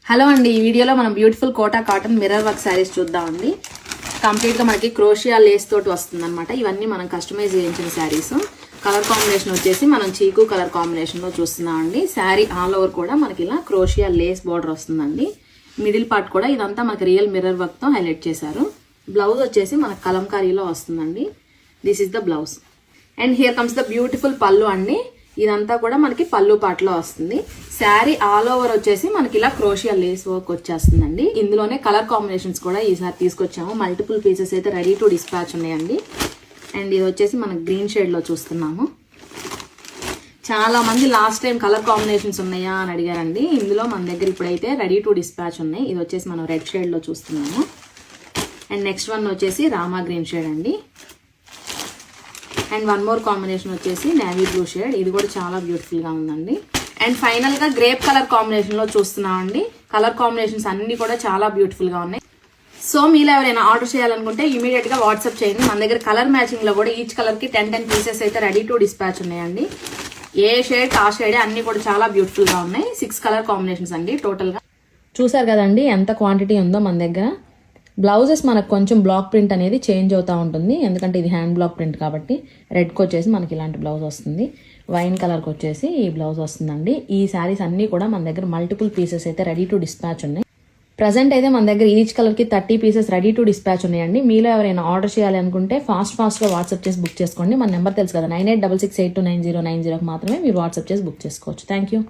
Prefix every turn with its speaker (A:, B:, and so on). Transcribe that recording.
A: Hello అండి, ఈ వీడియోలో మనం beautiful Kota cotton mirror work saris చూద్దామండి. కంప్లీట్గా మనకి క్రోషియా లేస్ తోటి వస్తుంది అనమాట. ఇవన్నీ మనం కస్టమైజ్ చేయించిన శారీస్. కలర్ కాంబినేషన్ వచ్చేసి మనం చీకు కలర్ కాంబినేషన్లో చూస్తున్నామండి. శారీ ఆల్ ఓవర్ కూడా మనకి ఇలా క్రోషియా లేస్ బార్డర్ వస్తుందండి. మిడిల్ పార్ట్ కూడా ఇదంతా మనకి రియల్ మిర్రర్ వర్క్తో హైలైట్ చేశారు. బ్లౌజ్ వచ్చేసి మనకు కలంకారీలో వస్తుందండి. This is the blouse and here comes the beautiful పళ్ళు అండి. ఇదంతా కూడా మనకి పళ్ళు పాటలో వస్తుంది. శారీ ఆల్ ఓవర్ వచ్చేసి మనకి ఇలా క్రోషియా లేస్ వర్క్ వచ్చేస్తుందండి. ఇందులోనే కలర్ కాంబినేషన్స్ కూడా ఈసారి తీసుకొచ్చాము. మల్టిపుల్ పీసెస్ అయితే రెడీ టు డిస్పాచ్ ఉన్నాయండి. అండ్ ఇది వచ్చేసి మనం గ్రీన్ షేడ్లో చూస్తున్నాము. చాలా మంది లాస్ట్ టైం కలర్ కాంబినేషన్స్ ఉన్నాయా అని అడిగారండి. ఇందులో మన దగ్గర ఇప్పుడైతే రెడీ టు డిస్పాచ్ ఉన్నాయి. ఇది వచ్చేసి మనం రెడ్ షేడ్లో చూస్తున్నాము. అండ్ నెక్స్ట్ వన్ వచ్చేసి రామా గ్రీన్ షేడ్ అండి. అండ్ వన్ మోర్ కాంబినేషన్ వచ్చేసి నేవీ బ్లూ షేడ్. ఇది కూడా చాలా బ్యూటిఫుల్గా ఉందండి. అండ్ ఫైనల్గా గ్రేప్ కలర్ కాంబినేషన్లో చూస్తున్నామండి. కలర్ కాంబినేషన్స్ అన్నీ కూడా చాలా బ్యూటిఫుల్గా ఉన్నాయి. సో మీరు ఎవరైనా ఆర్డర్ చేయాలనుకుంటే ఇమీడియట్గా వాట్సాప్ చేయండి. మన దగ్గర కలర్ మ్యాచింగ్లో కూడా ఈచ్ కలర్కి 10 పీసెస్ అయితే రెడీ టు డిస్పాచ్ ఉన్నాయండి. ఏ షేడ్ ఆ షేడే అన్నీ కూడా చాలా బ్యూటిఫుల్గా ఉన్నాయి. 6 కలర్ కాంబినేషన్స్ అండి టోటల్గా. చూసారు కదండి ఎంత క్వాంటిటీ ఉందో మన దగ్గర. బ్లౌజెస్ మనకు కొంచెం బ్లాక్ ప్రింట్ అనేది చేంజ్ అవుతూ ఉంటుంది, ఎందుకంటే ఇది హ్యాండ్ బ్లాక్ ప్రింట్ కాబట్టి. రెడ్కి వచ్చేసి మనకి ఇలాంటి బ్లౌజ్ వస్తుంది. వైన్ కలర్కి వచ్చేసి ఈ బ్లౌజ్ వస్తుందండి. ఈ శారీస్ అన్నీ కూడా మన దగ్గర మల్టిపుల్ పీసెస్ అయితే రెడీ టు డిస్పాచ్ ఉన్నాయి. ప్రజెంట్ అయితే మన దగ్గర ఈచ్ కలర్కి 30 పీసెస్ రెడీ టు డిస్పాచ్ ఉన్నాయండి. మీలో ఎవరైనా ఆర్డర్ చేయాలి అనుకుంటే ఫాస్ట్గా వాట్సాప్ చేసి బుక్ చేసుకోండి. మన నెంబర్ తెలుసు కదా, 9866829090 మాత్రమే మీరు వాట్సాప్ చేసి బుక్ చేసుకోవచ్చు. Thank you.